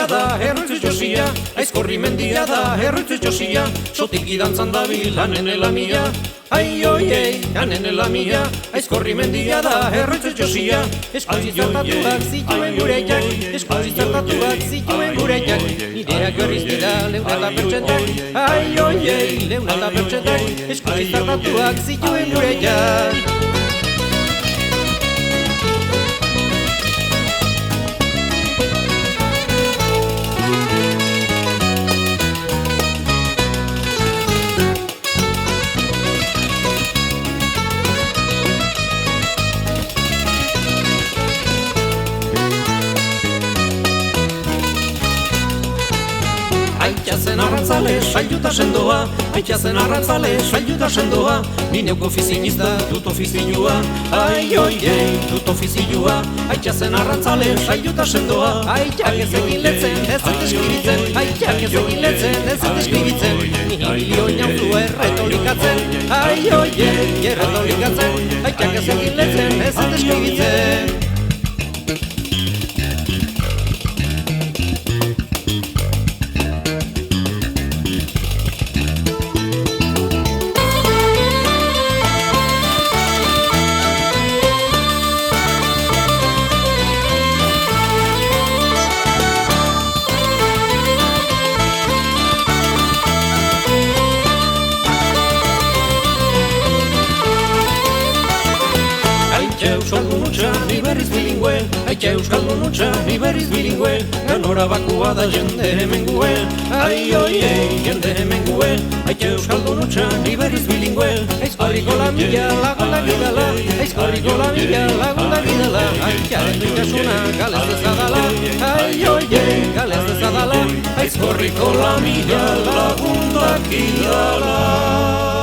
mendia da, erroitz josia, aizkorri mendia da, erroitz josia, sotiki dantzan dabil, hanenela mia. Ai, oiei, hanenela mia, aizkorri mendia da, erroitz josia, eskutzi zartatuak zituen gureiak, eskutzi zartatuak zituen gureiak, nireak berriz dira leuna eta pertsetak, ai, oiei, leuna eta pertsetak, eskutzi zartatuak zituen gureiak. Aitzazen arrantzale, sailuta sendoa, aitzazen arrantzale, sailuta sendoa, nineuko ofizinizda dut ofizioa, ai oiei, dut ofizioa, aitzazen arrantzale, sailuta sendoa, aitzak ez egin letzen, ez ez eskribitzen, aitzak ez egin letzen, ez ez eskribitzen, nihilio inauzu erretolikatzen, ai oiei, erretolikatzen, aitzak ez egin letzen, ez ez eskribitzen. Euskaldun utxa, ni berriz bilingüe, aitza euskaldun utxa, ni berriz bilingüe, ganora bakua da jende hemengue, ai oiei, jende hemengue, aitza euskaldun utxa, ni berriz bilingüe, aizkorriko la mila laguna gidala, aizkorriko la mila laguna gidala, aitzaren duitasuna galez dezadala, ai oiei, galez dezadala, aizkorriko la mila laguna gidala.